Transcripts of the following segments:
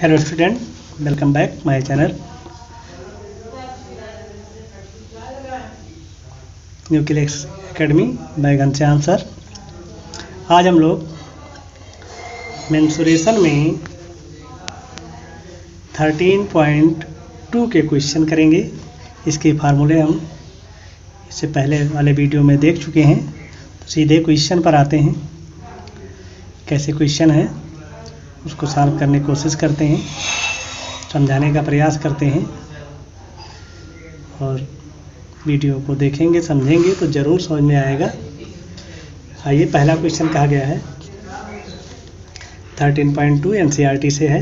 Hello student, welcome back my channel nucleus academy by Ghanshyam sir. आज हम लोग mensuration में 13.2 के क्वेश्चन करेंगे। इसके फार्मूले हम इससे पहले वाले वीडियो में देख चुके हैं, तो सीधे क्वेश्चन पर आते हैं। कैसे क्वेश्चन है उसको सॉल्व करने की कोशिश करते हैं, समझाने का प्रयास करते हैं और वीडियो को देखेंगे समझेंगे तो ज़रूर समझ में आएगा। आइए, पहला क्वेश्चन कहा गया है 13.2 एनसीईआरटी से है।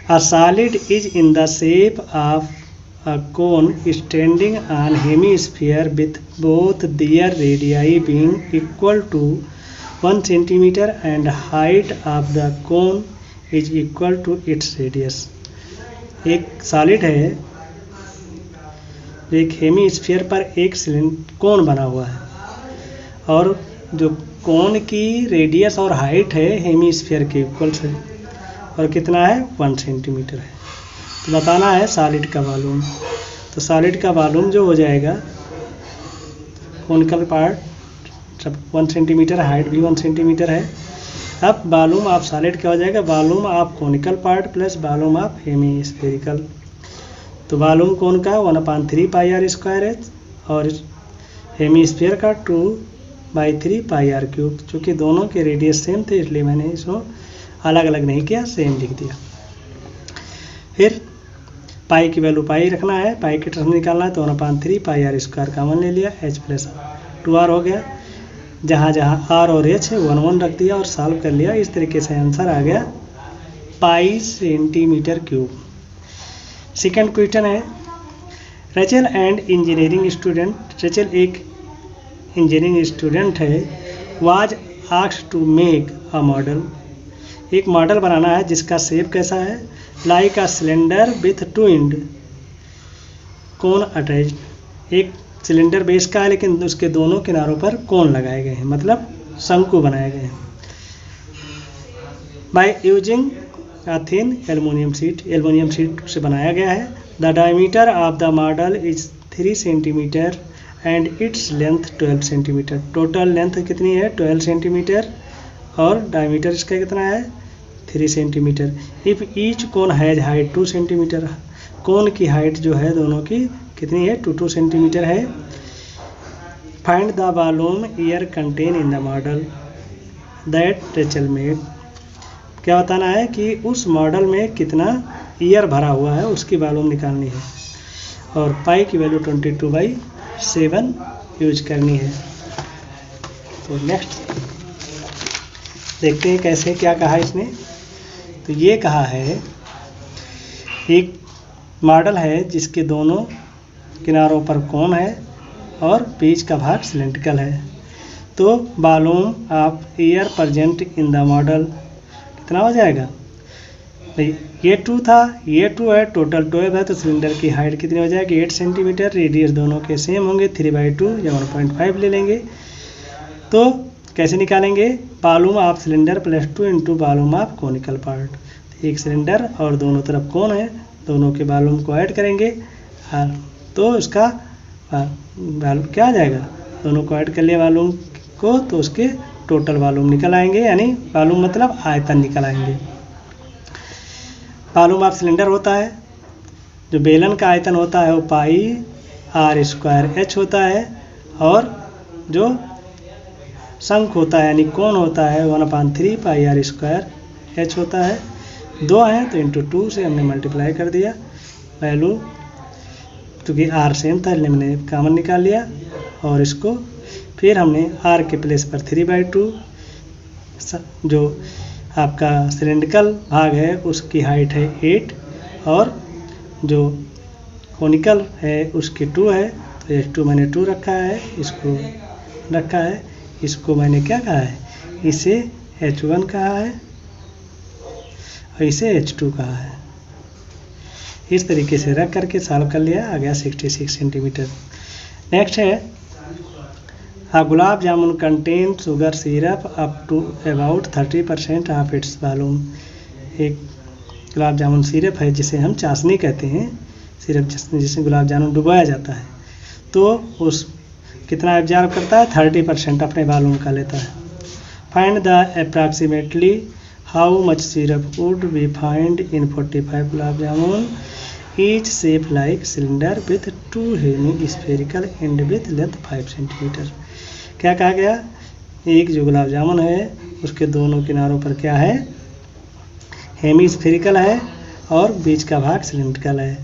A solid is in the shape of a cone standing on hemisphere with both their radii being equal to 1 centimetre and height of the cone is equal to its radius. एक solid है, एक hemisphere पर एक कोन बना हुआ है और जो कोन की रेडियस और हाइट है हेमीस्फीयर के इक्वल से और कितना है 1 सेंटीमीटर है। तो बताना है सॉलिड का वॉल्यूम। तो सॉलिड का वॉल्यूम जो हो जाएगा, कोनिकल पार्ट सब 1 सेंटीमीटर, हाइट भी 1 सेंटीमीटर है। अब वॉल्यूम ऑफ सॉलिड क्या हो जाएगा, volume of conical part plus volume of hemispherical. तो वॉल्यूम कोन का 1/3 पाई आर स्क्वायर है और हेमीस्फीयर का 2/3 पाई आर क्यूब। चूँकि दोनों के रेडियस सेम थे इसलिए मैंने इसको अलग अलग नहीं किया, सेम लिख दिया। फिर पाई की वैल्यू पाई रखना है, पाई की टर्म निकालना है तो 1/3 पाई आर स्क्वायर कॉमन ले लिया, h प्लस 2r हो गया। जहाँ जहाँ r और h है 1 1 रख दिया और सॉल्व कर लिया। इस तरीके से आंसर आ गया pi centimetre cube. Second question है, Rachel and engineering student, Rachel एक इंजीनियरिंग स्टूडेंट है, was asked to make a model, एक मॉडल बनाना है जिसका शेप कैसा है, like a cylinder with 2 end cone attached. एक सिलेंडर बेस का है लेकिन उसके दोनों किनारों पर कोन लगाए गए हैं, मतलब शंकु बनाए गए हैं। By using thin aluminium sheet से बनाया गया है। The diameter of the model is 3 centimetre and its length 12 centimetre. Total length कितनी है 12 सेंटीमीटर और डायमीटर इसका कितना है 3 centimetre. If each cone has height 2 centimetre, cone की हाइट जो है दोनों की कितनी है 2 सेंटीमीटर है। Find the volume air contain in the model that Rachel made. क्या बताना है कि उस मॉडल में कितना एयर भरा हुआ है उसकी वॉल्यूम निकालनी है और पाई की वैल्यू 22/7 यूज करनी है। तो नेक्स्ट देखते हैं कैसे क्या कहा इसने। तो ये कहा है एक मॉडल है जिसके दोनों किनारों पर कोन है और बीच का भाग सिलेंड्रिकल है। तो volume of air present in the model कितना हो जाएगा, ये 2 था, ये 2 है, टोटल 12 है। तो सिलेंडर की हाइट कितनी हो जाएगी 8 सेंटीमीटर, रेडियस दोनों के सेम होंगे 3/2 या 1.5 ले लेंगे। तो कैसे निकालेंगे, volume of cylinder plus 2 into volume of conical part. एक सिलेंडर और दोनों तरफ कोन है, दोनों के वॉल्यूम को ऐड करेंगे तो इसका वॉल्यूम क्या आ जाएगा, दोनों को ऐड कर लिया वॉल्यूम को तो उसके टोटल वॉल्यूम निकल आएंगे, यानी वॉल्यूम मतलब आयतन निकल आएंगे। वॉल्यूम ऑफ सिलेंडर होता है, जो बेलन का आयतन होता है वो पाई आर स्क्वायर h होता है और जो शंख होता है यानी कोन होता है 1/3 पाई आर स्क्वायर h होता है। 2 हैं तो इंटू 2 से हमने मल्टीप्लाई कर दिया, वैल्यू क्योंकि r सेम था इसलिए मैंने कॉमन निकाल लिया और इसको फिर हमने r के प्लेस पर 3/2, जो आपका सिलेंड्रिकल भाग है उसकी हाइट है 8 और जो कोनिकल है उसकी 2 है। तो h2 मैंने 2 रखा है, इसको रखा है, इसको मैंने क्या कहा है, इसे h1 कहा है और इसे h2 कहा है। इस तरीके से रख करके सॉल्व कर लिया, आ गया 66 सेंटीमीटर। नेक्स्ट है, gulab jamun contain sugar syrup up to about 30% of its volume. एक गुलाब जामुन सिरप है जिसे हम चाशनी कहते हैं, सिरप जिसमें गुलाब जामुन डुबाया जाता है, तो उस कितना एब्जॉर्ब करता है 30% अपने वॉल्यूम का लेता है। Find the approximately how much syrup would be find in 45 gulab jamun each shape like cylinder with 2 hemispherical and with length 5 centimetre. क्या कहा गया, एक जो गुलाब जामुन है उसके दोनों किनारों पर क्या है, हेमी स्फेरिकल है और बीच का भाग सिलेंड्रिकल है।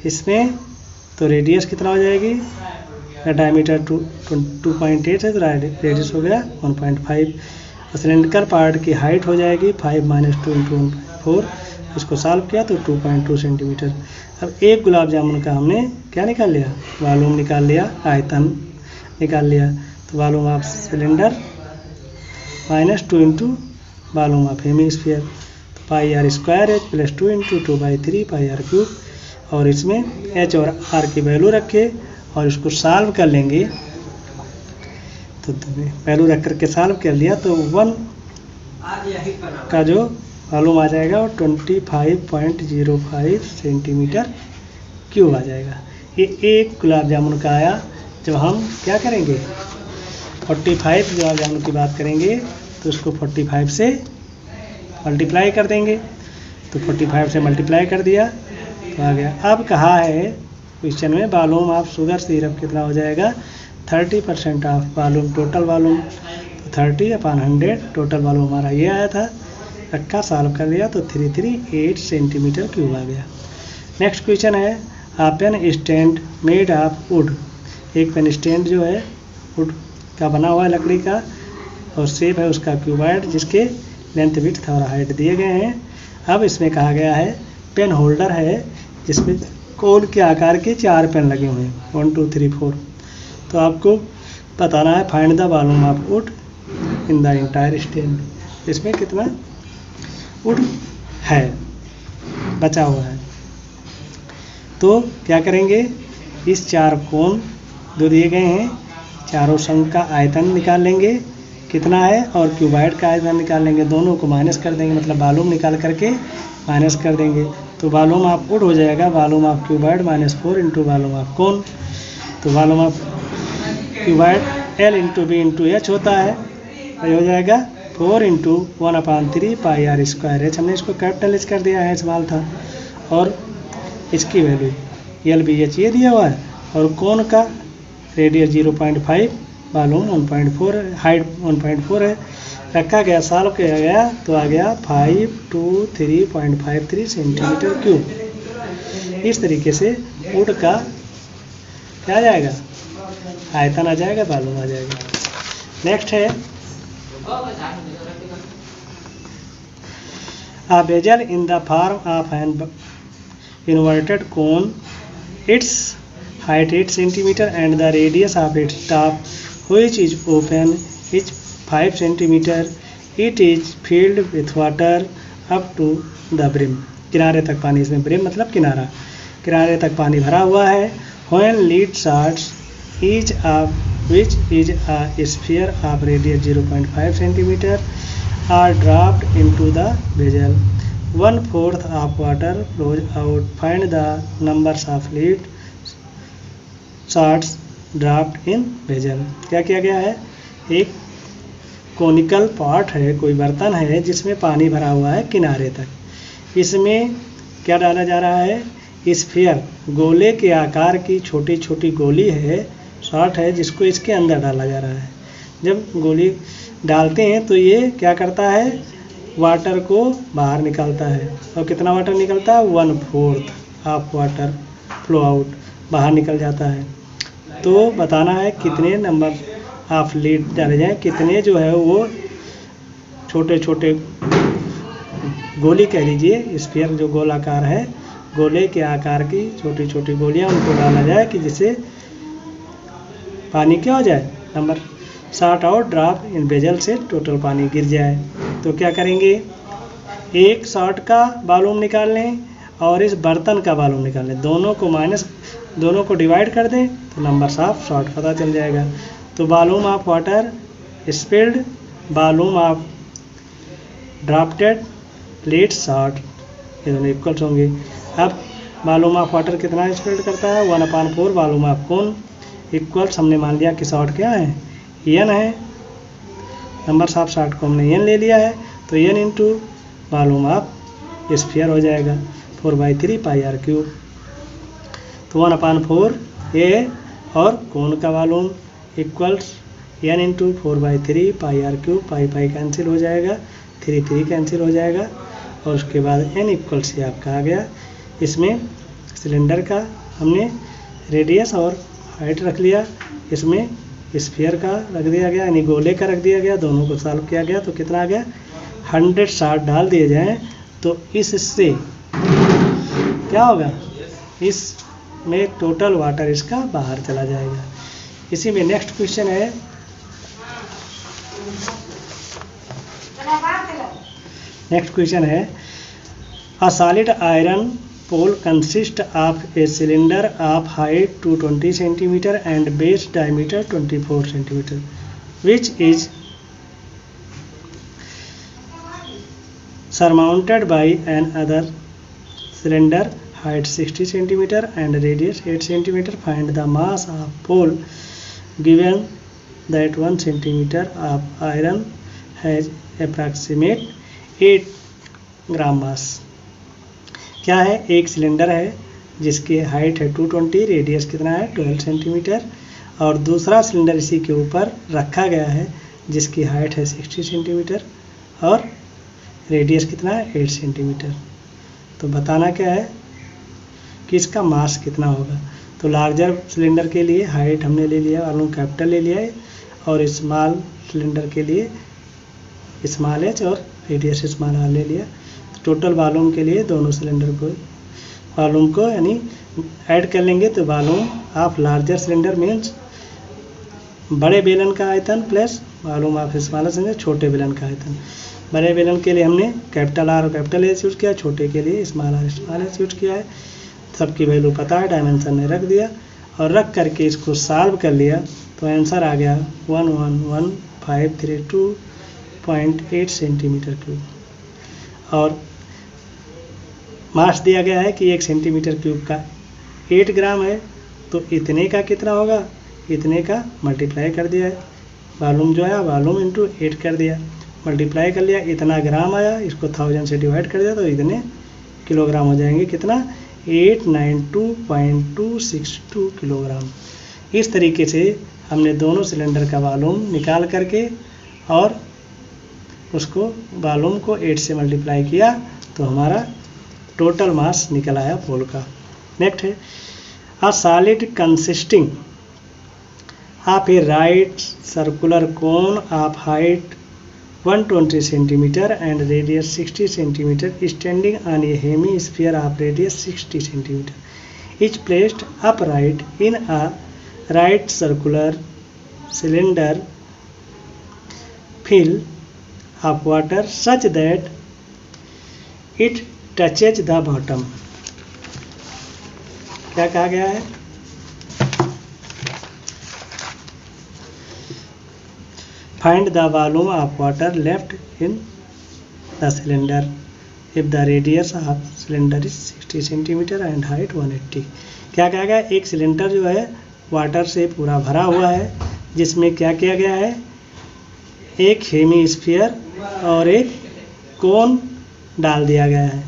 इसमें तो रेडियस कितना हो जाएगी, डायमीटर 2.8 है तो रेडियस हो गया 1.5, और सिलेंड्रिकल पार्ट की हाइट हो जाएगी 5 - 2 × 1.4, इसको सॉल्व किया तो 2.2 सेंटीमीटर। अब एक गुलाब जामुन का हमने क्या निकाल लिया, वॉल्यूम निकाल लिया, आयतन निकाल लिया, तो volume of cylinder -2 × volume of hemisphere, तो πr² h + 2 × 2/3 πr³, और इसमें h और r की वैल्यू रखे और इसको सॉल्व कर लेंगे, तो वैल्यू रख करके सॉल्व कर लिया तो 1 का जो वॉल्यूम आ जाएगा वो 25.05 सेंटीमीटर क्यूब आ जाएगा। ये एक गुलाब जामुन का आया। जब हम क्या करेंगे 45 गुलाब जामुन की बात करेंगे तो उसको 45 से मल्टीप्लाई कर देंगे, तो 45 से मल्टीप्लाई कर दिया तो आ गया। अब कहा है क्वेश्चन में वॉल्यूम ऑफ शुगर सिरप कितना हो जाएगा, 30% ऑफ वॉल्यूम, टोटल वॉल्यूम, तो 30/100 टोटल वॉल्यूम हमारा ये आया था, रखा सॉल्व कर लिया तो 338 सेंटीमीटर क्यूब आ गया। नेक्स्ट क्वेश्चन है a pen stand made of wood, एक पेन स्टैंड जो है वुड का बना हुआ है, लकड़ी का, और शेप है उसका क्यूबॉइड जिसके लेंथ विड्थ और हाइट दिए गए हैं। अब इसमें कहा गया है पेन होल्डर है जिसमें कोन के आकार के 4 पेन लगे हुए हैं, 1 2 3 4, तो आपको बताना है find the volume of would in the entire stand, इसमें कितना वुड है बचा हुआ है। तो क्या करेंगे, इस 4 कोन जो दिए गए हैं, चारों संघ का आयतन निकाल लेंगे कितना है, और क्यूबॉइड का आयतन निकाल लेंगे, दोनों को माइनस कर देंगे, मतलब वॉल्यूम निकाल करके माइनस कर देंगे, तो वॉल्यूम ऑफ वुड हो जाएगा volume of cuboid -4 × volume of cone, तो volume of cuboid L × B × H होता है, ये हो जाएगा 4 × 1/3 πr²। हमने इसको कैपिटल H कर दिया है, स्मॉल था, और इसकी वैल्यू LBH ये दिया हुआ है, और कोन का रेडियस 0.5, वॉल्यूम 1.4 है, हाइट 1.4 है, रखा गया, सॉल्व किया गया तो आ गया 523.53 सेंटीमीटर क्यूब। इस तरीके से वुड का क्या आ जाएगा, आयतन आ जाएगा, वॉल्यूम आ जाएगा। नेक्स्ट है a bezel in the form of an inverted cone, its height 8 cm and the radius of its top which is open is 5 cm. It is filled with water up to the brim. किनारे तक पानी, इसमें brim मतलब किनारा, किनारे तक पानी भरा हुआ है। When lead shots each of which is a sphere of radius 0.5 cm are dropped into the bezel. 1/4 of water flows out. Find the numbers of lead shots dropped in bezel. क्या किया गया है, एक कोनिकल पॉट है, कोई बर्तन है जिसमें पानी भरा हुआ है किनारे तक, इसमें क्या डाला जा रहा है, स्फीयर, गोले के आकार की छोटी छोटी गोली है, शॉट है, जिसको इसके अंदर डाला जा रहा है। जब गोली डालते हैं तो ये क्या करता है, वाटर को बाहर निकालता है, और कितना वाटर निकलता है, 1/4 ऑफ वाटर फ्लो आउट, बाहर निकल जाता है। तो बताना है कितने नंबर ऑफ लीड डाले जाएँ, कितने जो है वो छोटे छोटे गोली कह लीजिए, स्फीयर जो गोलाकार है, गोले के आकार की छोटी छोटी गोलियां, उनको डाला जाए कि जिससे पानी क्या हो जाए, number shot out drop in vessel से टोटल पानी गिर जाए। तो क्या करेंगे, एक शॉट का वॉल्यूम निकाल लें और इस बर्तन का वॉल्यूम निकाल लें, दोनों को डिवाइड कर दें तो नंबर ऑफ शॉट पता चल जाएगा। तो volume of water spilled, volume of drafted lead shot ये दोनों इक्वल्स होंगे। अब वॉल्यूम ऑफ वाटर कितना स्प्रेड करता है, 1/4 वॉल्यूम ऑफ कौन इक्वल्स, हमने मान लिया कि शॉर्ट क्या है, एन है, नंबर्स ऑफ शॉर्ट को हमने एन ले लिया है, तो N into volume of sphere हो जाएगा 4/3 पाई आर क्यूब। तो 1/4 ये और कोन का volume equals N into 4/3 pi R cube, pi pi cancel हो जाएगा, 3 कैंसिल हो जाएगा, और उसके बाद एन इक्वल्स ये आपका आ गया। इसमें सिलेंडर का हमने रेडियस और हाइट रख लिया, इसमें स्फीयर का रख दिया गया, यानी गोले का रख दिया गया, दोनों को सॉल्व किया गया, तो कितना आ गया 100 शॉर्ट डाल दिए जाएँ तो इससे क्या होगा, इसमें टोटल वाटर इसका बाहर चला जाएगा। इसी में नेक्स्ट क्वेश्चन है, a solid iron pole consist of a cylinder of height 220 centimetre and base diameter 24 centimetre which is surmounted by another cylinder height 60 centimeter and radius 8 centimeter. Find the mass of pole given that 1 centimeter of iron has approximate 8 ग्राम मास। क्या है, एक cylinder है जिसकी height है 220, radius कितना है 12 centimetre, और दूसरा सिलेंडर इसी के ऊपर रखा गया है जिसकी हाइट है 60 सेंटीमीटर और रेडियस कितना है 8 सेंटीमीटर। तो बताना क्या है कि इसका मास कितना होगा। तो लार्जर सिलेंडर के लिए हाइट हमने ले लिया, वॉल्यूम कैपिटल ले लिया है, और स्मॉल सिलेंडर के लिए स्मॉल एच और रेडियस स्मॉल आर ले लिया। तो टोटल वॉल्यूम के लिए दोनों सिलेंडर को वॉल्यूम को यानी ऐड कर लेंगे, तो volume of larger cylinder means बड़े बेलन का आयतन plus volume of smaller cylinder छोटे बेलन का आयतन। बड़े बेलन के लिए हमने कैपिटल आर और कैपिटल एच यूज किया, छोटे के लिए small R small H use किया है। सबकी वैल्यू पता है, डायमेंशन में रख दिया और रख करके इसको सॉल्व कर लिया, तो आंसर आ गया 111,532.8 सेंटीमीटर क्यूब। और मास दिया गया है कि 1 सेंटीमीटर क्यूब का 8 ग्राम है, तो इतने का कितना होगा, इतने का मल्टीप्लाई कर दिया है, वॉल्यूम जो है वॉल्यूम इंटू 8 कर दिया, मल्टीप्लाई कर लिया, इतना ग्राम आया, इसको 1000 से डिवाइड कर दिया तो इतने किलोग्राम हो जाएंगे, कितना 892.262 किलोग्राम। इस तरीके से हमने दोनों सिलेंडर का वॉल्यूम निकाल करके और उसको वॉल्यूम को 8 से मल्टीप्लाई किया तो हमारा टोटल मास निकल आया पोल का। नेक्स्ट है, a solid consisting of A right circular cone of height 120 centimeter and radius 60 centimeter standing on a hemisphere of radius 60 centimeter is placed upright in a right circular cylinder filled of water such that it touches the bottom। क्या कहा गया है, find the volume of water left in the cylinder if the radius of cylinder is 60 centimeter and height 180। क्या कहा गया, एक cylinder जो है वाटर से पूरा भरा हुआ है, जिसमें क्या किया गया है, एक हेमीस्फीयर और एक कोन डाल दिया गया है।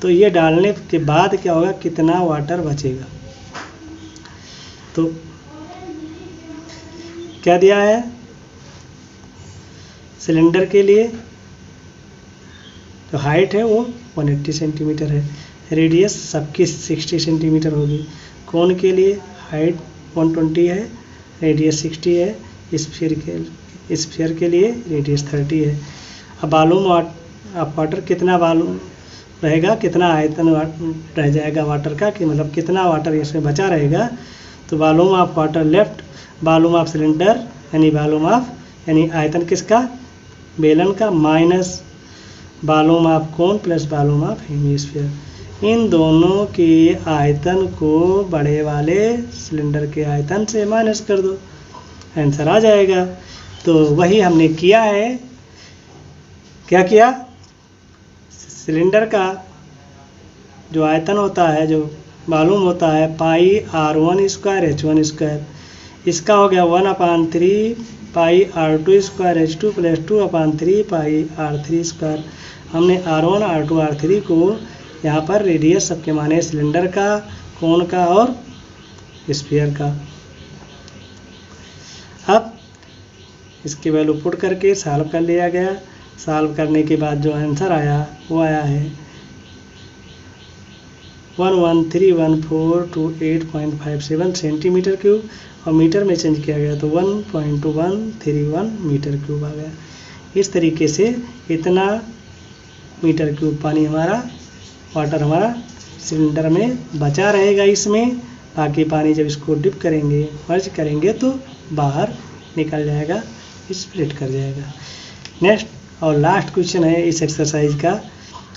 तो ये डालने के बाद क्या होगा, कितना वाटर बचेगा। तो क्या दिया है, सिलेंडर के लिए जो हाइट है वो 180 सेंटीमीटर है, रेडियस सबकी 60 सेंटीमीटर होगी, कोन के लिए हाइट 120 है, रेडियस 60 है, स्फीयर के लिए रेडियस 30 है। अब वॉल्यूम ऑफ वाटर कितना वॉल्यूम रहेगा, कितना आयतन रह जाएगा वाटर का, कि मतलब कितना वाटर इसमें बचा रहेगा। तो volume of water left, volume of cylinder यानी वॉल्यूम ऑफ यानी आयतन किसका, बेलन का, minus volume of cone plus volume of hemisphere. इन दोनों के आयतन को बड़े वाले सिलेंडर के आयतन से माइनस कर दो, आंसर आ जाएगा। तो वही हमने किया है। क्या किया, सिलेंडर का जो आयतन होता है, जो मालूम होता है, पाई R1 स्क्वायर H1 स्क्वायर, इसका हो गया 1/3 पाई R2 स्क्वायर H2 प्लस 2/3 पाई R3 स्क्वायर। हमने R1 R2 R3 को यहाँ पर रेडियस सबके माने सिलेंडर का, कोन का और स्फीयर का। अब इसकी वैल्यू पुट करके सॉल्व कर लिया गया। सॉल्व करने के बाद जो आंसर आया वो आया है 1131428.57 सेंटीमीटर क्यूब, और मीटर में चेंज किया गया तो 1.131 मीटर क्यूब आ गया। इस तरीके से इतना मीटर क्यूब पानी हमारा, वाटर हमारा सिलेंडर में बचा रहेगा इसमें। बाकी पानी जब इसको डिप करेंगे, मर्ज करेंगे तो बाहर निकल जाएगा, स्प्लिट कर जाएगा। नेक्स्ट और लास्ट क्वेश्चन है इस एक्सरसाइज का।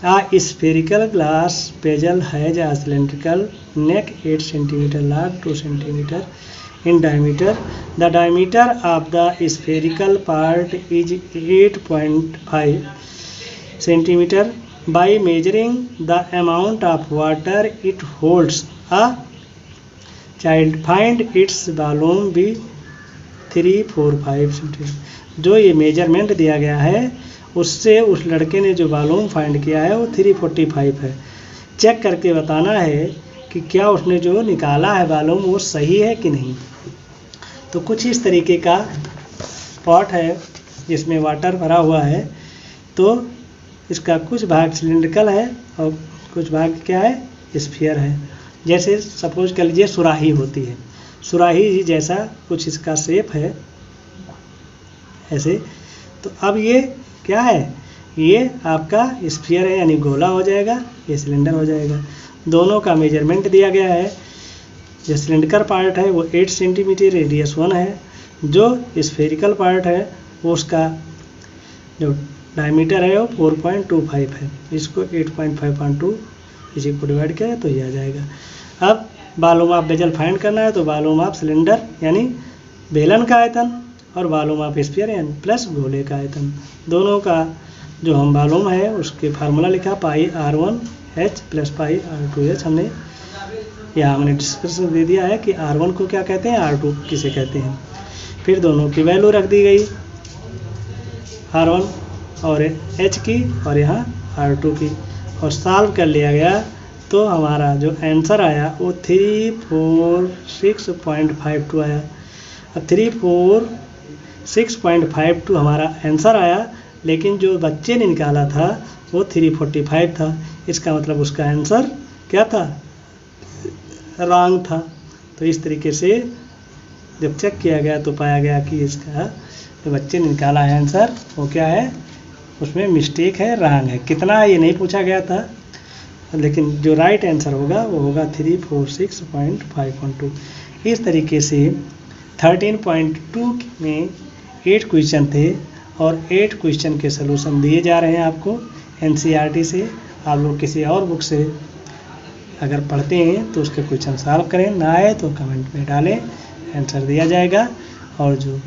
A spherical glass bezel has a cylindrical neck 8 cm long, 2 cm in diameter. The diameter of the spherical part is 8.5 cm. By measuring the amount of water it holds, a child find its volume be 345 cm. जो ये measurement दिया गया है उससे उस लड़के ने जो वॉल्यूम फाइंड किया है वो 345 है। चेक करके बताना है कि क्या उसने जो निकाला है वॉल्यूम वो सही है कि नहीं। तो कुछ इस तरीके का पॉट है जिसमें वाटर भरा हुआ है, तो इसका कुछ भाग सिलिंड्रिकल है और कुछ भाग क्या है, स्फीयर है। जैसे सपोज कर लीजिए सुराही होती है, सुराही जैसा कुछ इसका शेप है ऐसे। तो अब ये क्या है, ये आपका स्फीयर है यानी गोला हो जाएगा, ये सिलेंडर हो जाएगा। दोनों का मेजरमेंट दिया गया है। जो सिलेंडर पार्ट है वो 8 सेंटीमीटर रेडियस 1 है, जो स्फेरिकल पार्ट है वो उसका जो डायमीटर है वो 4.25 है। इसको 8.5/2 इसी को डिवाइड करें तो ये आ जाएगा। अब वॉल्यूम ऑफ बेजल फाइंड करना है तो वॉल्यूम ऑफ सिलेंडर यानी बेलन का आयतन और वॉल्यूम ऑफ स्फीयर यानी प्लस गोले का आयतन, दोनों का जो हम वॉल्यूम है उसके फार्मूला लिखा पाई R1H प्लस पाई R2H। हमने यहाँ हमने डिस्कशन दे दिया है कि R1 को क्या कहते हैं, R2 किसे कहते हैं। फिर दोनों की वैल्यू रख दी गई, R1 और H की और यहाँ R2 की, और सॉल्व कर लिया गया। तो हमारा जो आंसर आया वो 346.52 आया। अब 346.52 हमारा आंसर आया, लेकिन जो बच्चे ने निकाला था वो 345 था। इसका मतलब उसका आंसर क्या था, रॉन्ग था। तो इस तरीके से जब चेक किया गया तो पाया गया कि इसका जो बच्चे ने निकाला है आंसर वो क्या है, उसमें मिस्टेक है, रॉन्ग है। कितना ये नहीं पूछा गया था, लेकिन जो राइट आंसर होगा वो होगा 346.512। इस तरीके से 13.2 में 8 क्वेश्चन थे और 8 क्वेश्चन के सलूशन दिए जा रहे हैं आपको NCERT से। आप लोग किसी और बुक से अगर पढ़ते हैं तो उसके क्वेश्चन सॉल्व करें, ना आए तो कमेंट में डालें, आंसर दिया जाएगा। और जो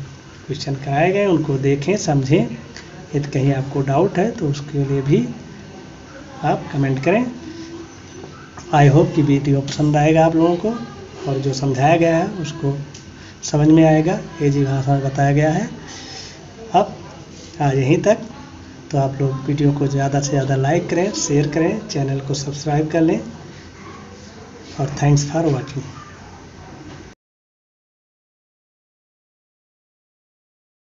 क्वेश्चन कराए गए उनको देखें, समझें। यदि कहीं आपको डाउट है तो उसके लिए भी आप कमेंट करें। आई होप कि वीडियो पसंद आएगा आप लोगों को, और जो समझाया गया है उसको समझ में आएगा, इजी भाषा में बताया गया है। अब आज यहीं तक। तो आप लोग वीडियो को ज़्यादा से ज़्यादा लाइक करें, शेयर करें, चैनल को सब्सक्राइब कर लें, और थैंक्स फॉर वॉचिंग।